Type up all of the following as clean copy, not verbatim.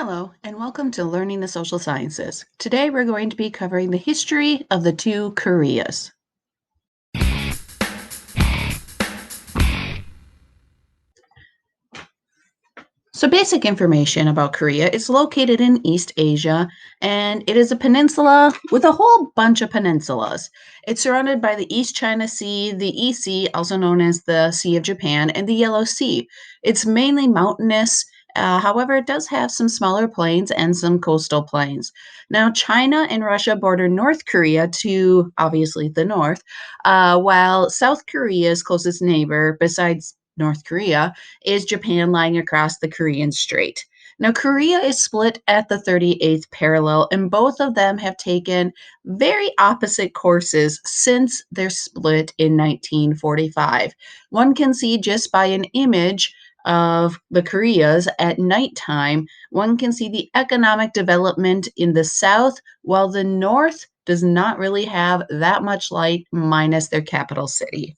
Hello, and welcome to Learning the Social Sciences. Today we're going to be covering the history of the two Koreas. So, basic information about Korea. It's located in East Asia, and it is a peninsula with a whole bunch of peninsulas. It's surrounded by the East China Sea, the EC, also known as the Sea of Japan, and the Yellow Sea. It's mainly mountainous. However, it does have some smaller plains and some coastal plains. Now, China and Russia border North Korea to obviously the north, while South Korea's closest neighbor, besides North Korea, is Japan lying across the Korean Strait. Now, Korea is split at the 38th parallel, and both of them have taken very opposite courses since their split in 1945. One can see just by an image of the Koreas at nighttime, one can see the economic development in the south, while the north does not really have that much light, minus their capital city.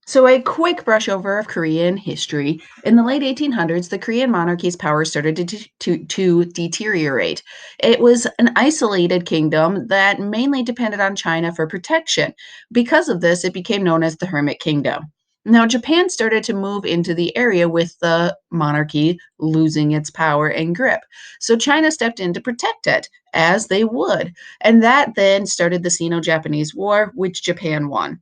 So, a quick brush over of Korean history. In the late 1800s, the Korean monarchy's power started to deteriorate. It was an isolated kingdom that mainly depended on China for protection. Because of this, it became known as the Hermit Kingdom. Now, Japan started to move into the area with the monarchy losing its power and grip. So, China stepped in to protect it, as they would. And that then started the Sino Japanese War, which Japan won.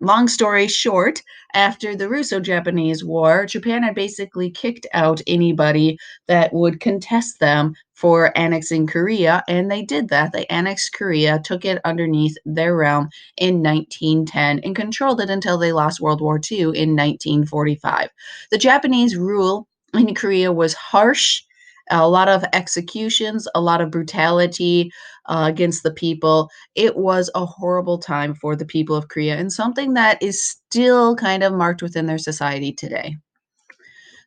Long story short, after the Russo Japanese War, Japan had basically kicked out anybody that would contest them for annexing Korea, and they did that. They annexed Korea, took it underneath their realm in 1910, and controlled it until they lost World War II in 1945. The Japanese rule in Korea was harsh. A lot of executions, a lot of brutality against the people. It was a horrible time for the people of Korea and something that is still kind of marked within their society today.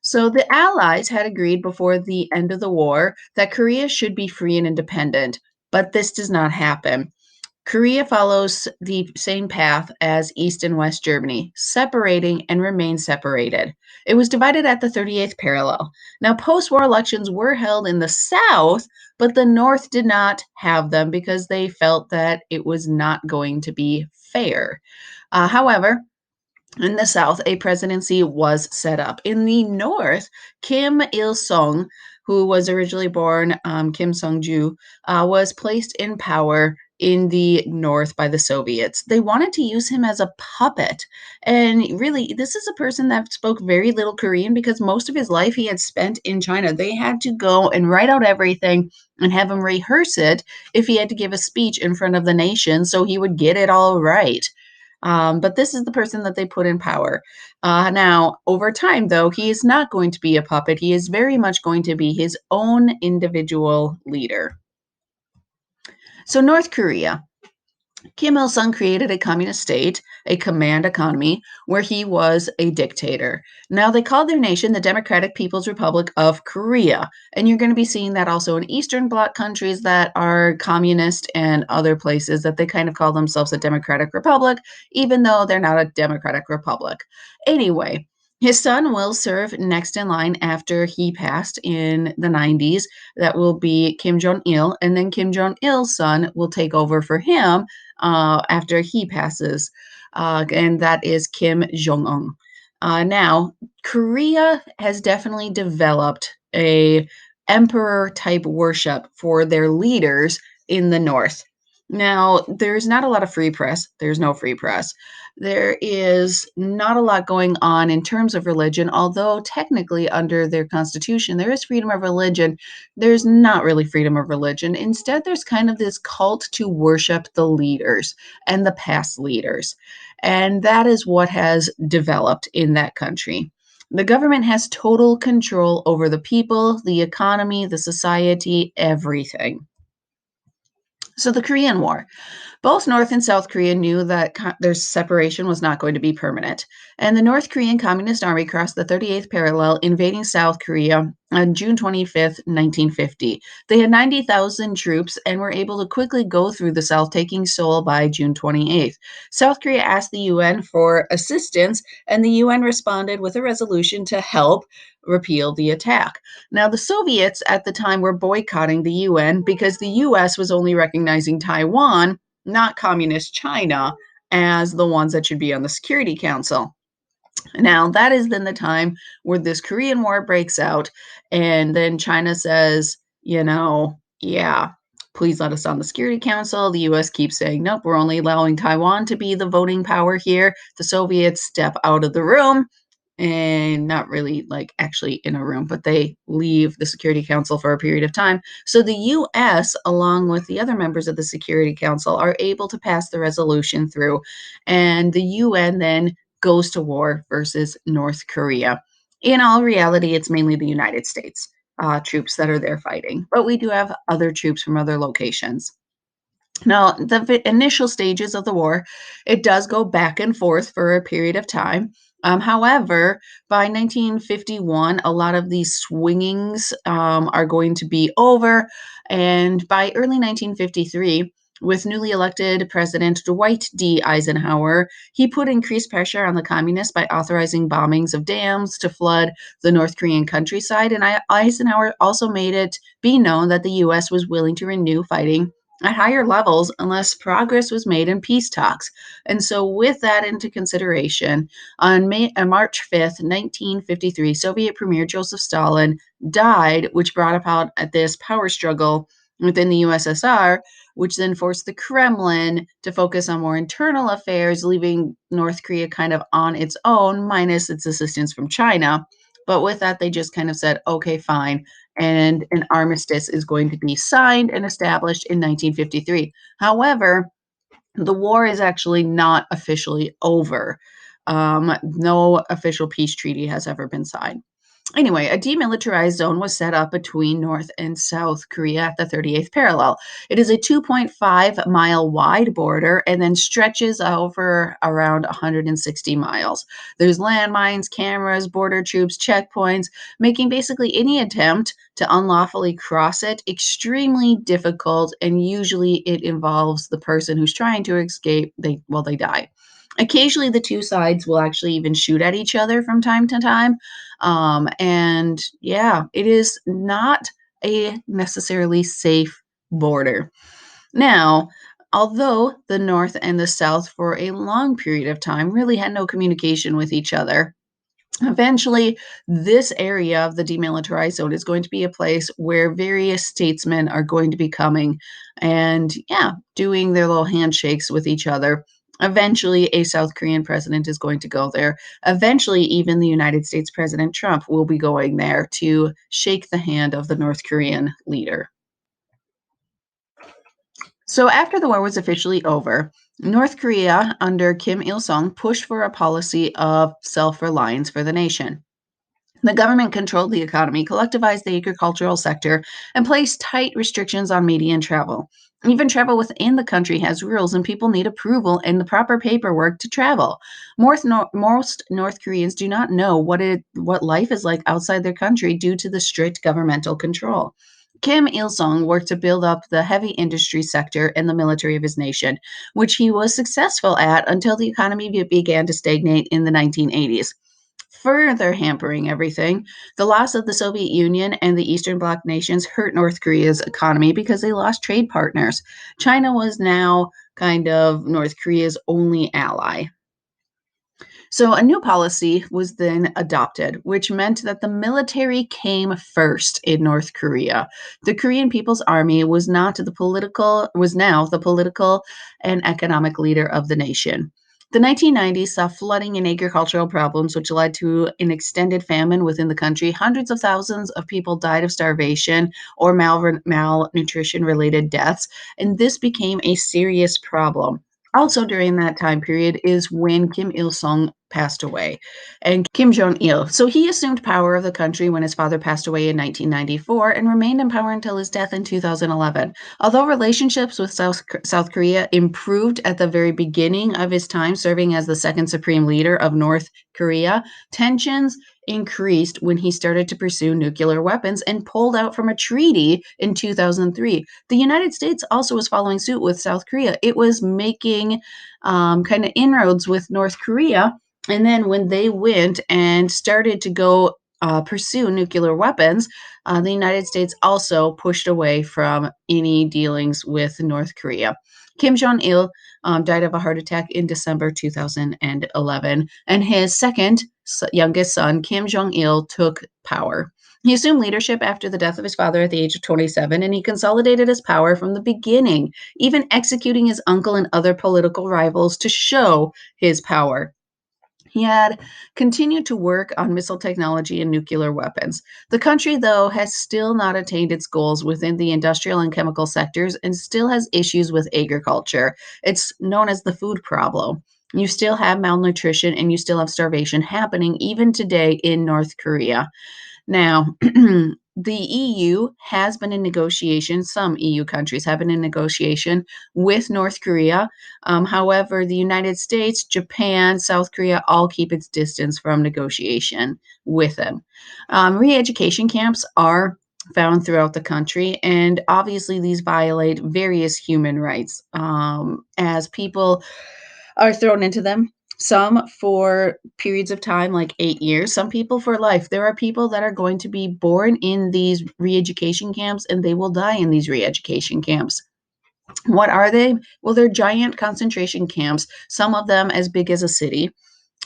So the Allies had agreed before the end of the war that Korea should be free and independent, but this does not happen. Korea follows the same path as East and West Germany, separating and remains separated. It was divided at the 38th parallel. Now, post war elections were held in the South, but the North did not have them because they felt that it was not going to be fair. However, in the South, a presidency was set up. In the North, Kim Il sung, who was originally born Kim Sung-ju, was placed in power in the North by the Soviets. They wanted to use him as a puppet. And really, this is a person that spoke very little Korean because most of his life he had spent in China. They had to go and write out everything and have him rehearse it if he had to give a speech in front of the nation so he would get it all right. But this is the person that they put in power. Now, over time, though, he is not going to be a puppet. He is very much going to be his own individual leader. So, North Korea. Kim Il sung created a communist state, a command economy, where he was a dictator. Now, they called their nation the Democratic People's Republic of Korea. And you're going to be seeing that also in Eastern Bloc countries that are communist and other places that they kind of call themselves a Democratic Republic, even though they're not a Democratic Republic. Anyway, his son will serve next in line after he passed in the 90s. That will be Kim Jong-il, and then Kim Jong-il's son will take over for him after he passes, and that is Kim Jong-un. Now, Korea has definitely developed a emperor type worship for their leaders in the north. Now, there's not a lot of free press. There's no free press. There is not a lot going on in terms of religion, although technically under their constitution there is freedom of religion. There's not really freedom of religion. Instead, there's kind of this cult to worship the leaders and the past leaders. And that is what has developed in that country. The government has total control over the people, the economy, the society, everything. So, the Korean War. Both North and South Korea knew that their separation was not going to be permanent, and the North Korean Communist Army crossed the 38th parallel, invading South Korea on June 25th, 1950. They had 90,000 troops and were able to quickly go through the South, taking Seoul by June 28th. South Korea asked the UN for assistance, and the UN responded with a resolution to help, repeal the attack. Now, the Soviets at the time were boycotting the UN because the US was only recognizing Taiwan, not communist China, as the ones that should be on the Security Council. Now, that is then the time where this Korean War breaks out, and then China says, yeah, please let us on the Security Council. The US keeps saying, nope, we're only allowing Taiwan to be the voting power here. The Soviets step out of the room, and not really like actually in a room, but they leave the Security Council for a period of time. So the US, along with the other members of the Security Council, are able to pass the resolution through, and the UN then goes to war versus North Korea. In all reality, it's mainly the United States troops that are there fighting, but we do have other troops from other locations. Now, the initial stages of the war, it does go back and forth for a period of time. However, by 1951, a lot of these swingings are going to be over. And by early 1953, with newly elected President Dwight D. Eisenhower, he put increased pressure on the communists by authorizing bombings of dams to flood the North Korean countryside. And Eisenhower also made it be known that the U.S. was willing to renew fighting at higher levels unless progress was made in peace talks. And so, with that into consideration, on March 5th, 1953, Soviet Premier Joseph Stalin died, which brought about this power struggle within the USSR, which then forced the Kremlin to focus on more internal affairs, leaving North Korea kind of on its own, minus its assistance from China. But with that, they just kind of said, okay, fine, and an armistice is going to be signed and established in 1953. However, the war is actually not officially over. No official peace treaty has ever been signed. Anyway, a demilitarized zone was set up between North and South Korea at the 38th parallel. It is a 2.5-mile wide border and then stretches over around 160 miles. There's landmines, cameras, border troops, checkpoints, making basically any attempt to unlawfully cross it extremely difficult, and usually it involves the person who's trying to escape, they die. Occasionally, the two sides will actually even shoot at each other from time to time. And yeah, it is not a necessarily safe border. Now, although the North and the South for a long period of time really had no communication with each other, eventually, this area of the demilitarized zone is going to be a place where various statesmen are going to be coming and, yeah, doing their little handshakes with each other. Eventually, a South Korean president is going to go there. Eventually, even the United States President Trump will be going there to shake the hand of the North Korean leader. So, after the war was officially over, North Korea under Kim Il sung pushed for a policy of self reliance for the nation. The government controlled the economy, collectivized the agricultural sector, and placed tight restrictions on media and travel. Even travel within the country has rules, and people need approval and the proper paperwork to travel. Most North Koreans do not know what life is like outside their country due to the strict governmental control. Kim Il sung worked to build up the heavy industry sector and the military of his nation, which he was successful at until the economy began to stagnate in the 1980s. Further hampering everything, the loss of the Soviet Union and the Eastern Bloc nations hurt North Korea's economy because they lost trade partners. China was now kind of North Korea's only ally. So, a new policy was then adopted, which meant that the military came first in North Korea. The Korean People's Army was now the political and economic leader of the nation. The 1990s saw flooding and agricultural problems, which led to an extended famine within the country. Hundreds of thousands of people died of starvation or malnutrition related deaths, and this became a serious problem. Also, during that time period is when Kim Il sung passed away and Kim Jong-il. So he assumed power of the country when his father passed away in 1994 and remained in power until his death in 2011. Although relationships with South Korea improved at the very beginning of his time serving as the second supreme leader of North Korea, tensions increased when he started to pursue nuclear weapons and pulled out from a treaty in 2003. The United States also was following suit with South Korea. It was making kind of inroads with North Korea. And then when they went and started to go pursue nuclear weapons, the United States also pushed away from any dealings with North Korea. Kim Jong-il died of a heart attack in December 2011, and his second youngest son, Kim Jong-il, took power. He assumed leadership after the death of his father at the age of 27, and he consolidated his power from the beginning, even executing his uncle and other political rivals to show his power. He had continued to work on missile technology and nuclear weapons. The country, though, has still not attained its goals within the industrial and chemical sectors and still has issues with agriculture. It's known as the food problem. You still have malnutrition and you still have starvation happening even today in North Korea. Now, the EU has been in negotiation, some EU countries have been in negotiation with North Korea. However, the United States, Japan, South Korea all keep its distance from negotiation with them. Re education camps are found throughout the country, and obviously, these violate various human rights as people are thrown into them. Some for periods of time, like 8 years, some people for life. There are people that are going to be born in these re education camps and they will die in these re education camps. What are they? Well, they're giant concentration camps, some of them as big as a city.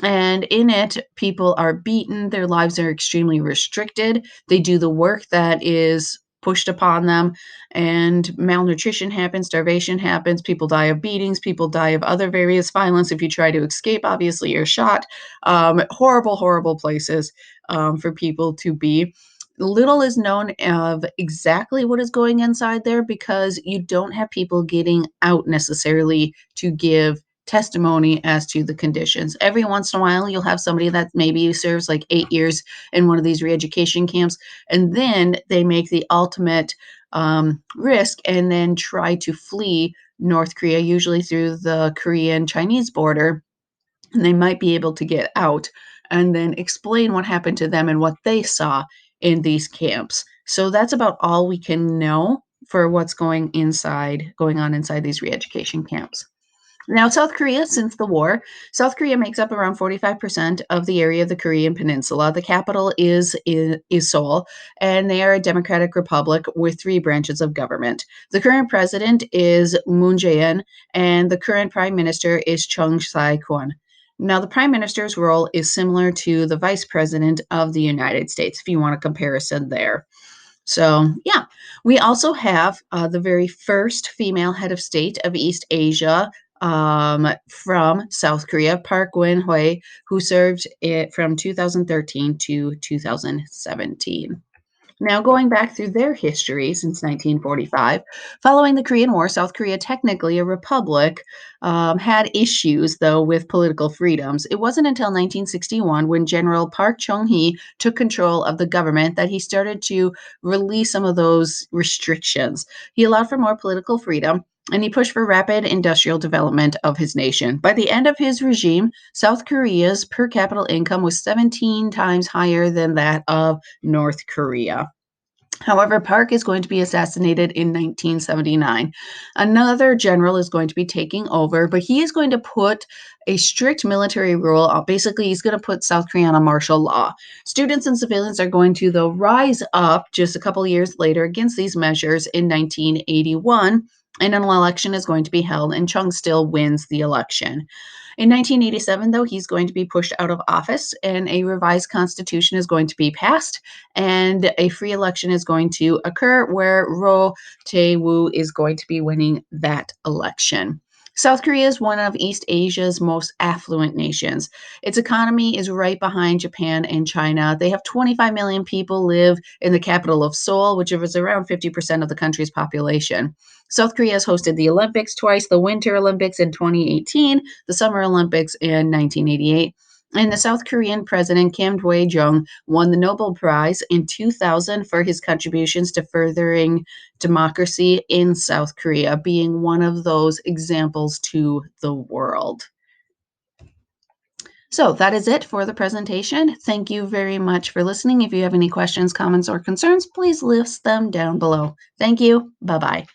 And in it, people are beaten, their lives are extremely restricted. They do the work that is pushed upon them, and malnutrition happens, starvation happens, people die of beatings, people die of other various violence. If you try to escape, obviously you're shot. Horrible, horrible places for people to be. Little is known of exactly what is going inside there because you don't have people getting out necessarily to give testimony as to the conditions. Every once in a while, you'll have somebody that maybe serves like 8 years in one of these re-education camps, and then they make the ultimate risk and then try to flee North Korea, usually through the Korean-Chinese border, and they might be able to get out and then explain what happened to them and what they saw in these camps. So that's about all we can know for what's going on inside these re-education camps. Now, South Korea, since the war, South Korea makes up around 45% of the area of the Korean Peninsula. The capital is Seoul, and they are a democratic republic with three branches of government. The current president is Moon Jae-in, and the current prime minister is Chung Sai-kwon. Now, the prime minister's role is similar to the vice president of the United States, if you want a comparison there. So, yeah, we also have the very first female head of state of East Asia from South Korea, Park Geun-hye, who served it from 2013 to 2017. Now, going back through their history since 1945, following the Korean War, South Korea, technically a republic, had issues, though, with political freedoms. It wasn't until 1961, when General Park Chung-hee took control of the government, that he started to release some of those restrictions. He allowed for more political freedom, and he pushed for rapid industrial development of his nation. By the end of his regime, South Korea's per capita income was 17 times higher than that of North Korea. However, Park is going to be assassinated in 1979. Another general is going to be taking over, but he is going to put a strict military rule. Basically, he's going to put South Korea on a martial law. Students and civilians are going to, though, rise up just a couple years later against these measures in 1981, and an election is going to be held, and Chung still wins the election. In 1987, though, he's going to be pushed out of office, and a revised constitution is going to be passed, and a free election is going to occur where Roh Tae-woo is going to be winning that election. South Korea is one of East Asia's most affluent nations. Its economy is right behind Japan and China. They have 25 million people live in the capital of Seoul, which is around 50% of the country's population. South Korea has hosted the Olympics twice, the Winter Olympics in 2018, the Summer Olympics in 1988. And the South Korean president, Kim Dae-jung, won the Nobel Prize in 2000 for his contributions to furthering democracy in South Korea, being one of those examples to the world. So that is it for the presentation. Thank you very much for listening. If you have any questions, comments, or concerns, please list them down below. Thank you. Bye-bye.